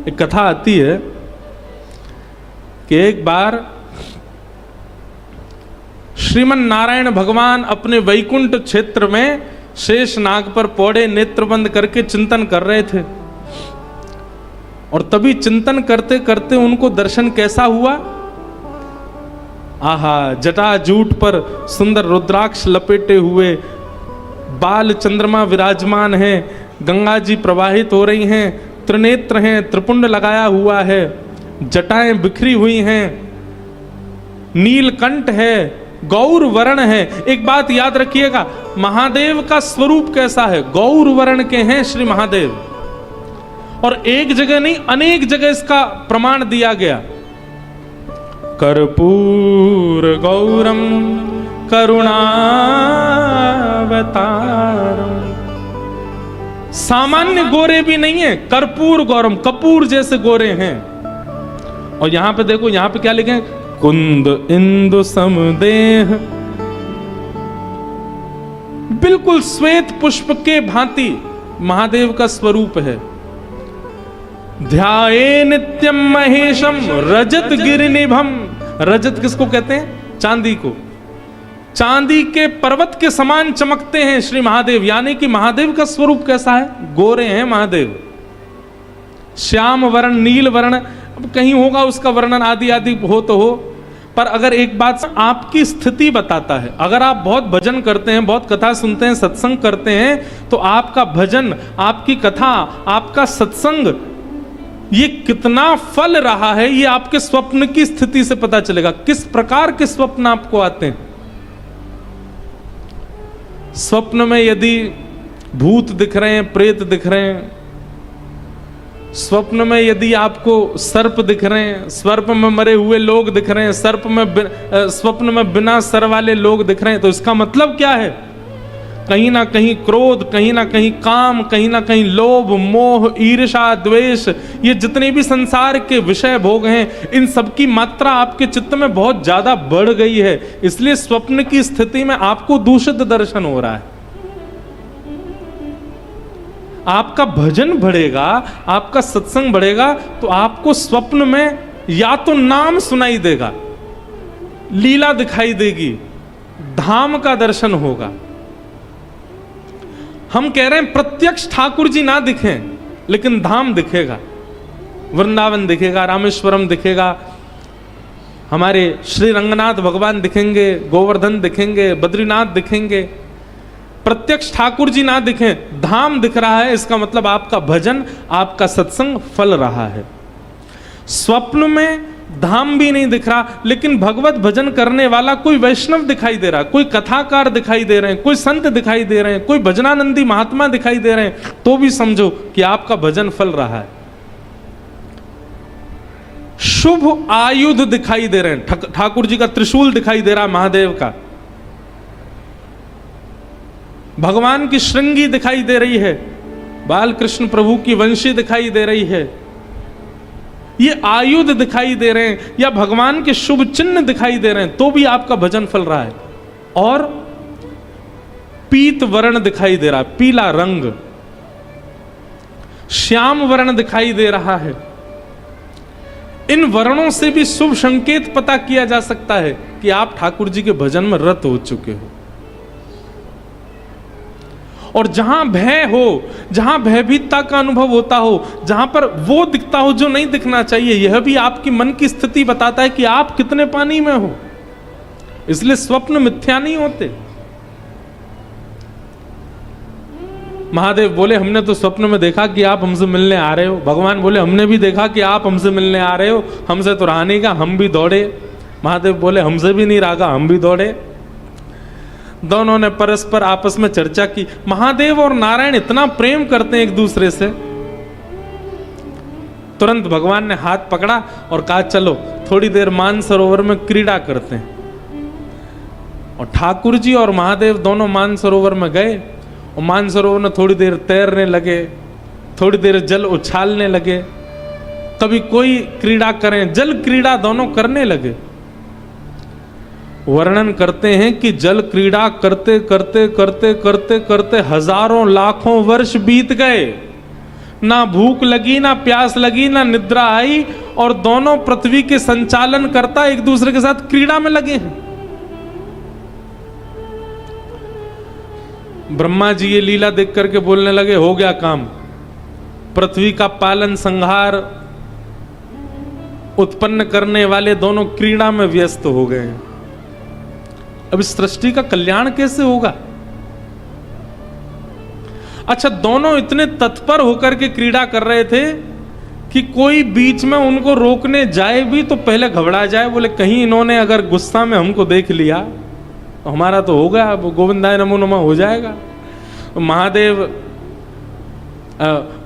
एक कथा आती है कि एक बार श्रीमन नारायण भगवान अपने वैकुंठ क्षेत्र में शेष नाग पर पौड़े नेत्र बंद करके चिंतन कर रहे थे, और तभी चिंतन करते करते उनको दर्शन कैसा हुआ? आहा, जटाजूट पर सुंदर रुद्राक्ष लपेटे हुए बाल चंद्रमा विराजमान है, गंगा जी प्रवाहित हो रही हैं, त्रिनेत्र हैं, त्रिपुंड लगाया हुआ है, जटाएं बिखरी हुई हैं, नीलकंठ है, गौर वर्ण है। एक बात याद रखिएगा, महादेव का स्वरूप कैसा है? गौर वर्ण के हैं श्री महादेव, और एक जगह नहीं अनेक जगह इसका प्रमाण दिया गया। कर्पूर गौरम करुणावतारम, सामान्य गोरे भी नहीं है, कर्पूर गौरम, कपूर जैसे गोरे हैं। और यहां पे देखो, यहां पे क्या लिखे? कुंद इंदु समदेह, बिल्कुल श्वेत पुष्प के भांति महादेव का स्वरूप है। ध्याये नित्यम महेशम रजत गिरिनिभम, रजत किसको कहते हैं? चांदी को। चांदी के पर्वत के समान चमकते हैं श्री महादेव, यानी कि महादेव का स्वरूप कैसा है? गोरे हैं महादेव। श्याम वर्ण, नील वर्ण, अब कहीं होगा उसका वर्णन आदि आदि हो तो हो, पर अगर एक बात आपकी स्थिति बताता है, अगर आप बहुत भजन करते हैं, बहुत कथा सुनते हैं, सत्संग करते हैं, तो आपका भजन, आपकी कथा, आपका सत्संग ये कितना फल रहा है, ये आपके स्वप्न की स्थिति से पता चलेगा। किस प्रकार के स्वप्न आपको आते हैं? स्वप्न में यदि भूत दिख रहे हैं, प्रेत दिख रहे हैं, स्वप्न में यदि आपको सर्प दिख रहे हैं, सर्प में मरे हुए लोग दिख रहे हैं, स्वप्न में बिना सर वाले लोग दिख रहे हैं, तो इसका मतलब क्या है? कहीं ना कहीं क्रोध, कहीं ना कहीं काम, कहीं ना कहीं लोभ, मोह, ईर्ष्या, द्वेष, ये जितने भी संसार के विषय भोग हैं, इन सब की मात्रा आपके चित्त में बहुत ज्यादा बढ़ गई है, इसलिए स्वप्न की स्थिति में आपको दूषित दर्शन हो रहा है। आपका भजन बढ़ेगा, आपका सत्संग बढ़ेगा, तो आपको स्वप्न में या तो नाम सुनाई देगा, लीला दिखाई देगी, धाम का दर्शन होगा। हम कह रहे हैं प्रत्यक्ष ठाकुर जी ना दिखें, लेकिन धाम दिखेगा, वृंदावन दिखेगा, रामेश्वरम दिखेगा, हमारे श्री रंगनाथ भगवान दिखेंगे, गोवर्धन दिखेंगे, बद्रीनाथ दिखेंगे। प्रत्यक्ष ठाकुर जी ना दिखें, धाम दिख रहा है, इसका मतलब आपका भजन, आपका सत्संग फल रहा है। स्वप्न में धाम भी नहीं दिख रहा, लेकिन भगवत भजन करने वाला कोई वैष्णव दिखाई दे रहा, कोई कथाकार दिखाई दे रहे हैं, कोई संत दिखाई दे रहे हैं, कोई भजनानंदी महात्मा दिखाई दे रहे हैं, तो भी समझो कि आपका भजन फल रहा है। शुभ आयुध दिखाई दे रहे हैं, ठाकुर जी का त्रिशूल दिखाई दे रहा है, महादेव का, भगवान की श्रृंगी दिखाई दे रही है, बाल कृष्ण प्रभु की वंशी दिखाई दे रही है, ये आयुध दिखाई दे रहे हैं, या भगवान के शुभ चिन्ह दिखाई दे रहे हैं, तो भी आपका भजन फल रहा है। और पीत वर्ण दिखाई दे रहा है, पीला रंग, श्याम वर्ण दिखाई दे रहा है, इन वर्णों से भी शुभ संकेत पता किया जा सकता है कि आप ठाकुर जी के भजन में रत हो चुके हो। और जहां भय हो, जहां भयभीतता का अनुभव होता हो, जहां पर वो दिखता हो जो नहीं दिखना चाहिए, यह भी आपकी मन की स्थिति बताता है कि आप कितने पानी में हो। इसलिए स्वप्न मिथ्या नहीं होते। महादेव बोले हमने तो स्वप्न में देखा कि आप हमसे मिलने आ रहे हो, भगवान बोले हमने भी देखा कि आप हमसे मिलने आ रहे हो, हमसे तो रहा नहीं का, हम भी दौड़े। महादेव बोले हमसे भी नहीं रहा, हम भी दौड़े। दोनों ने परस्पर आपस में चर्चा की। महादेव और नारायण इतना प्रेम करते हैं एक दूसरे से, तुरंत भगवान ने हाथ पकड़ा और कहा चलो थोड़ी देर मानसरोवर में क्रीड़ा करते हैं। और ठाकुर जी और महादेव दोनों मानसरोवर में गए और मानसरोवर में थोड़ी देर तैरने लगे, थोड़ी देर जल उछालने लगे, कभी कोई क्रीड़ा करें, जल क्रीड़ा दोनों करने लगे। वर्णन करते हैं कि जल क्रीड़ा करते करते करते करते करते हजारों लाखों वर्ष बीत गए। ना भूख लगी, ना प्यास लगी, ना निद्रा आई, और दोनों पृथ्वी के संचालन करता एक दूसरे के साथ क्रीड़ा में लगे हैं। ब्रह्मा जी ये लीला देख करके बोलने लगे, हो गया काम, पृथ्वी का पालन संहार उत्पन्न करने वाले दोनों क्रीड़ा में व्यस्त हो गए हैं। अब इस सृष्टि का कल्याण कैसे होगा? अच्छा, दोनों इतने तत्पर होकर के क्रीड़ा कर रहे थे कि कोई बीच में उनको रोकने जाए भी तो पहले घबरा जाए, बोले कहीं इन्होंने अगर गुस्सा में हमको देख लिया तो हमारा तो होगा, अब गोविंदाय नमो नमः हो जाएगा। महादेव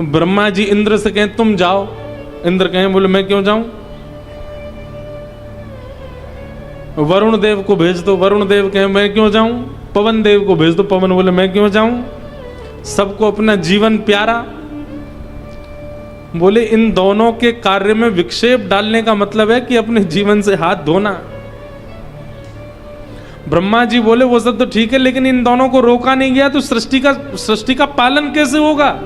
ब्रह्मा जी इंद्र से कहें तुम जाओ, इंद्र कहें बोले मैं क्यों जाऊं। वरुण देव को भेज दो, वरुण देव कहें मैं क्यों जाऊं। पवन देव को भेज दो, पवन बोले मैं क्यों जाऊं। सबको अपना जीवन प्यारा। बोले इन दोनों के कार्य में विक्षेप डालने का मतलब है कि अपने जीवन से हाथ धोना। ब्रह्मा जी बोले वो सब तो ठीक है, लेकिन इन दोनों को रोका नहीं गया तो सृष्टि का पालन कैसे होगा?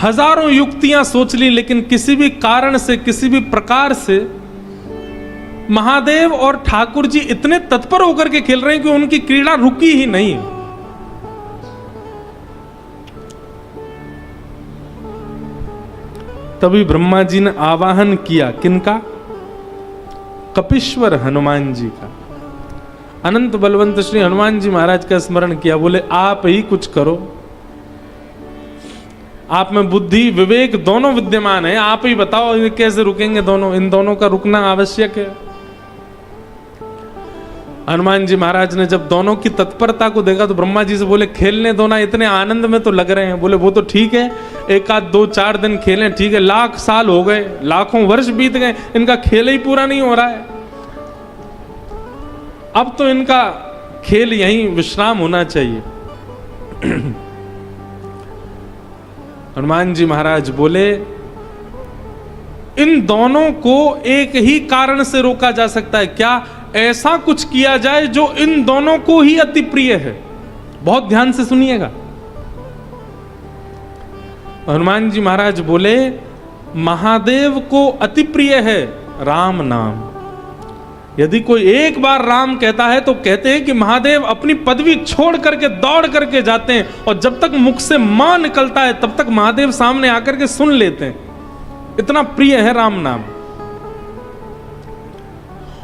हजारों युक्तियां सोच ली, लेकिन किसी भी कारण से, किसी भी प्रकार से महादेव और ठाकुर जी इतने तत्पर होकर के खेल रहे हैं कि उनकी क्रीड़ा रुकी ही नहीं। तभी ब्रह्मा जी ने आवाहन किया, किनका? कपीश्वर हनुमान जी का। अनंत बलवंत श्री हनुमान जी महाराज का स्मरण किया। बोले आप ही कुछ करो, आप में बुद्धि विवेक दोनों विद्यमान है, आप ही बताओ ये कैसे रुकेंगे दोनों, इन दोनों का रुकना आवश्यक है। हनुमान जी महाराज ने जब दोनों की तत्परता को देखा तो ब्रह्मा जी से बोले खेलने दो ना, इतने आनंद में तो लग रहे हैं। बोले वो तो ठीक है, एक आध दो चार दिन खेलें, ठीक है, लाख साल हो गए, लाखों वर्ष बीत गए, इनका खेल ही पूरा नहीं हो रहा है, अब तो इनका खेल यहीं विश्राम होना चाहिए। हनुमान जी महाराज बोले इन दोनों को एक ही कारण से रोका जा सकता है, क्या? ऐसा कुछ किया जाए जो इन दोनों को ही अति प्रिय है। बहुत ध्यान से सुनिएगा। हनुमान जी महाराज बोले महादेव को अति प्रिय है राम नाम। यदि कोई एक बार राम कहता है तो कहते हैं कि महादेव अपनी पदवी छोड़ करके दौड़ करके जाते हैं, और जब तक मुख से मां निकलता है तब तक महादेव सामने आकर के सुन लेते हैं। इतना प्रिय है राम नाम।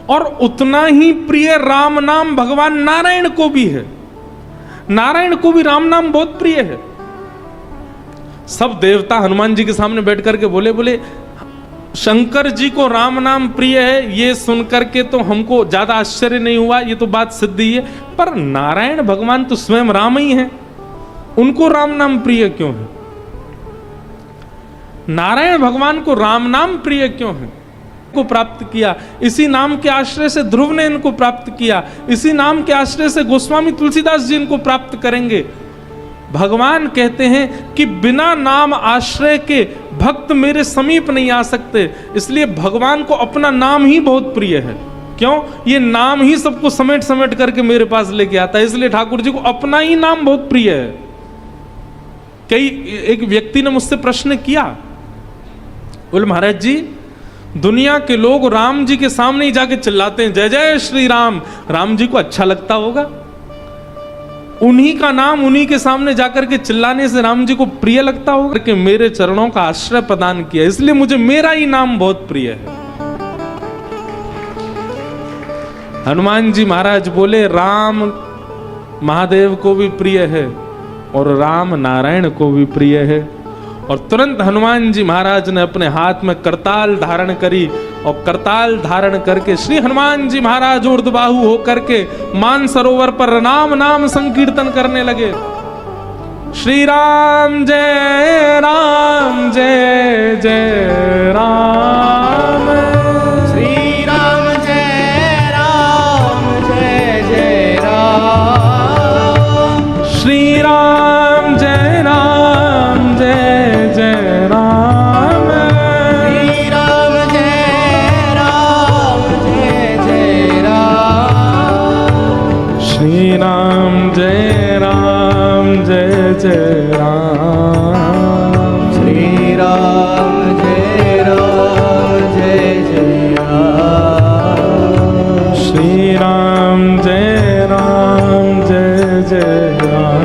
और उतना ही प्रिय राम नाम भगवान नारायण को भी है। नारायण को भी राम नाम बहुत प्रिय है। सब देवता हनुमान जी के सामने बैठ करके बोले शंकर जी को राम नाम प्रिय है, ये सुनकर के तो हमको ज्यादा आश्चर्य नहीं हुआ, ये तो बात सिद्ध ही है, पर नारायण भगवान तो स्वयं राम ही है, उनको राम नाम प्रिय क्यों है? नारायण भगवान को राम नाम प्रिय क्यों है? को प्राप्त किया, इसी नाम के आश्रय से ध्रुव ने इनको प्राप्त किया, इसी नाम के आश्रय से गोस्वामी तुलसीदास जी इनको प्राप्त करेंगे। भगवान कहते हैं कि बिना नाम आश्रय के भक्त मेरे समीप नहीं आ सकते, इसलिए भगवान को अपना नाम ही बहुत प्रिय है। क्यों? ये नाम ही सबको समेट समेट करके मेरे पास लेके आता है, इसलिए ठाकुर जी को अपना ही नाम बहुत प्रिय है। एक व्यक्ति ने मुझसे प्रश्न किया, बोले महाराज जी दुनिया के लोग राम जी के सामने ही जाके चिल्लाते हैं जय जय श्री राम, राम जी को अच्छा लगता होगा, उन्हीं का नाम उन्हीं के सामने जाकर के चिल्लाने से राम जी को प्रिय लगता होगा कि मेरे चरणों का आश्रय प्रदान किया, इसलिए मुझे मेरा ही नाम बहुत प्रिय है। हनुमान जी महाराज बोले राम महादेव को भी प्रिय है और राम नारायण को भी प्रिय है। और तुरंत हनुमान जी महाराज ने अपने हाथ में करताल धारण करी, और करताल धारण करके श्री हनुमान जी महाराज ऊर्ध्वबाहु होकर के मान सरोवर पर राम नाम संकीर्तन करने लगे। श्री राम जय जय राम, श्री राम जय जय राम, श्री राम जय जय राम, श्री राम जय जय राम, श्री राम जय राम। श्री राम जय जय राम। श्री राम जय जय राम।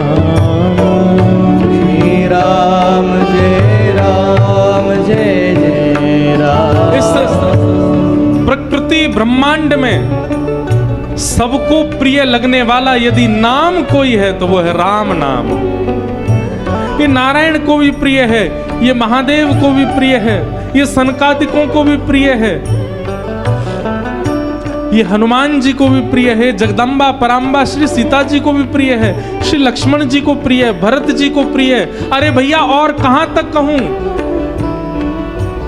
श्री राम जय जय राम। इस प्रकृति ब्रह्मांड में सबको प्रिय लगने वाला यदि नाम कोई है तो वो है राम नाम। ये नारायण को भी प्रिय है, ये महादेव को भी प्रिय है, ये सनकादिकों को भी प्रिय है, ये हनुमान जी को भी प्रिय है, जगदम्बा पराम्बा श्री सीता जी को भी प्रिय है, श्री लक्ष्मण जी को प्रिय है, भरत जी को प्रिय है। अरे भैया और कहां तक कहूं,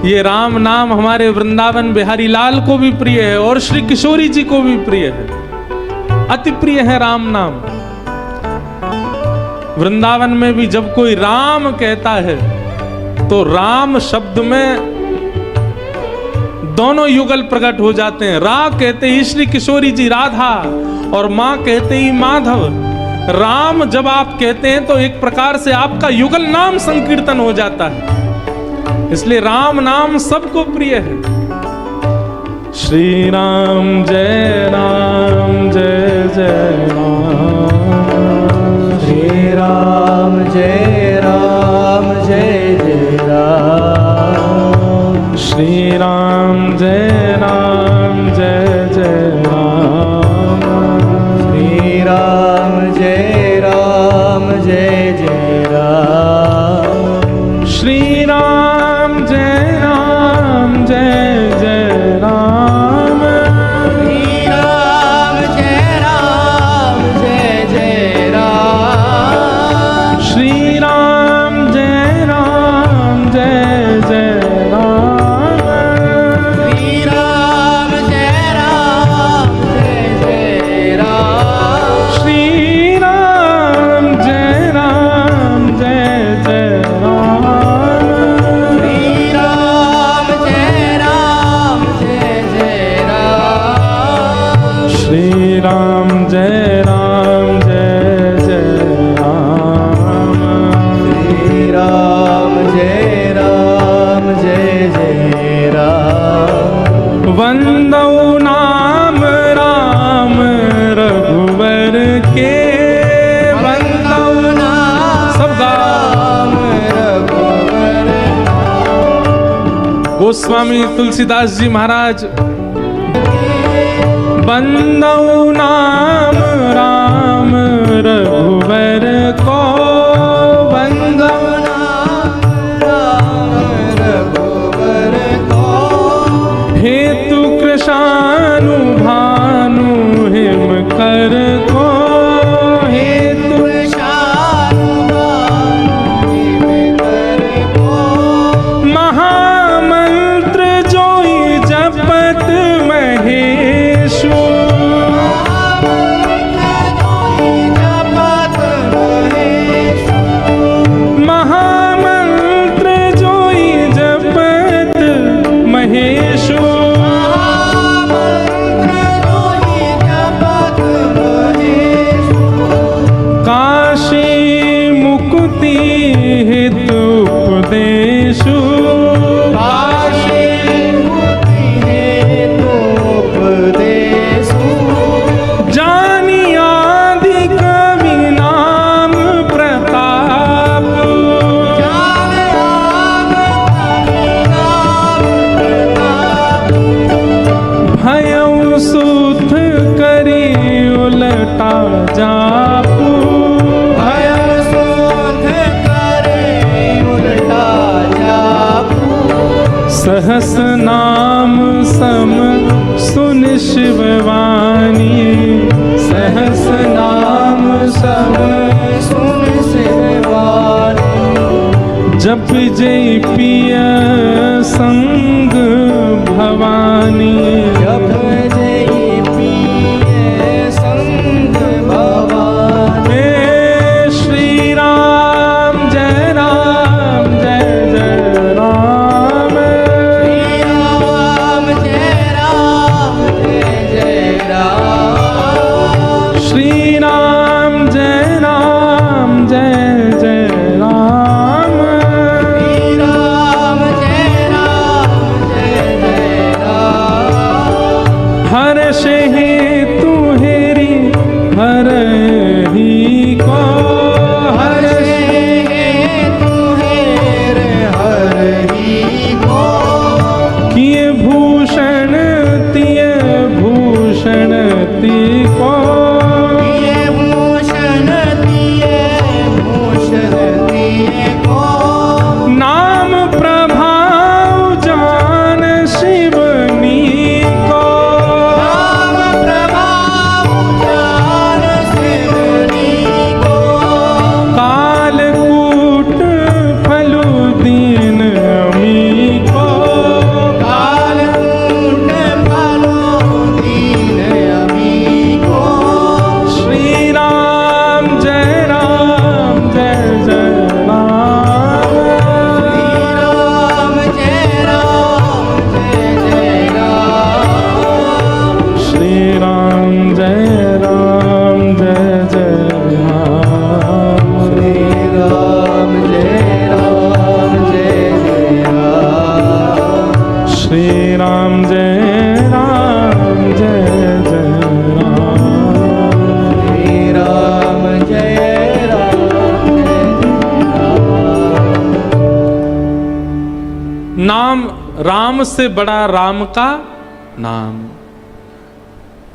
ये राम नाम हमारे वृंदावन बिहारी लाल को भी प्रिय है और श्री किशोरी जी को भी प्रिय है, अति प्रिय है राम नाम। वृंदावन में भी जब कोई राम कहता है तो राम शब्द में दोनों युगल प्रकट हो जाते हैं। रा कहते ही श्री किशोरी जी राधा और मां कहते ही माधव। राम जब आप कहते हैं तो एक प्रकार से आपका युगल नाम संकीर्तन हो जाता है, इसलिए राम नाम सबको प्रिय है। श्री राम जय जय राम। श्री राम जय जय राम। श्री राम जय जय राम। श्री राम जय जय राम। श्री राम जय जय राम। श्री राम जय जय राम। श्री राम जय जय राम। श्री राम जय जय राम। श्री राम जय जय राम। श्री राम जय जय राम। श्री राम जय जय राम। श्री राम जय जय राम। वंदौ नाम राम रघुवर के। वंदौ नाम सब राम रघुवर। गोस्वामी तुलसीदास जी महाराज। वंदौ नाम राम रघुवर को। वंदौ राम रघुवर को। हेतु कृशानु भानु हिम कर को। हेतु महामंत्र जोई जपत महेशु। महामंत्र जोई जपत महेशु। काशी मुक्ति हेतु उपदेशु। जानी आदि कवि नाम प्रताप। भयउ सुध करी उलटा जापू। सहस नाम सम सुन शिववाणी। सहस नाम सम सुन शिवानी। जप जय पिय संग भवानी। जप जय पिय संग भवानी। हे श्री राम जय जय राम। श्री राम जय जय राम। श्री राम जय जय राम से बड़ा राम का नाम।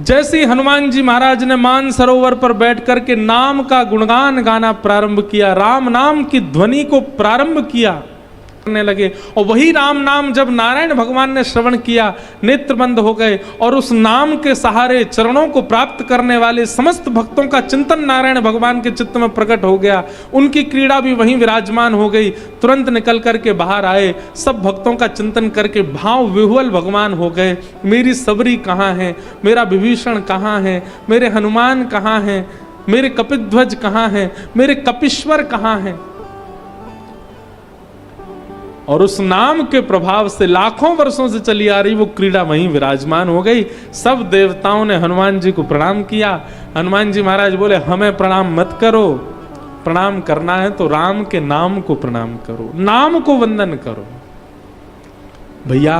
जैसे ही हनुमान जी महाराज ने मानसरोवर पर बैठ करके नाम का गुणगान गाना प्रारंभ किया, राम नाम की ध्वनि को प्रारंभ किया करने लगे, और वही राम नाम जब नारायण भगवान ने श्रवण किया, नेत्र बंद हो गए, और उस नाम के सहारे चरणों को प्राप्त करने वाले समस्त भक्तों का चिंतन नारायण भगवान के चित्त में प्रकट हो गया। उनकी क्रीड़ा भी वहीं विराजमान हो गई। तुरंत निकल करके बाहर आए, सब भक्तों का चिंतन करके भाव विह्वल भगवान हो गए। मेरी सबरी कहाँ है, मेरा विभीषण कहाँ है, मेरे हनुमान कहाँ हैं, मेरे कपिध्वज कहाँ हैं, मेरे कपीश्वर कहाँ हैं। और उस नाम के प्रभाव से लाखों वर्षों से चली आ रही वो क्रीड़ा वहीं विराजमान हो गई। सब देवताओं ने हनुमान जी को प्रणाम किया। हनुमान जी महाराज बोले, हमें प्रणाम मत करो, प्रणाम करना है तो राम के नाम को प्रणाम करो, नाम को वंदन करो। भैया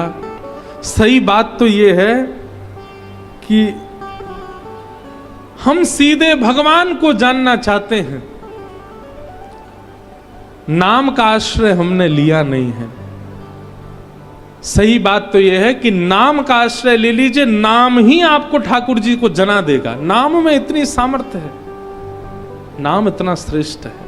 सही बात तो ये है कि हम सीधे भगवान को जानना चाहते हैं, नाम का आश्रय हमने लिया नहीं है। सही बात तो यह है कि नाम का आश्रय ले लीजिए, नाम ही आपको ठाकुर जी को जना देगा। नाम में इतनी सामर्थ्य है, नाम इतना श्रेष्ठ है।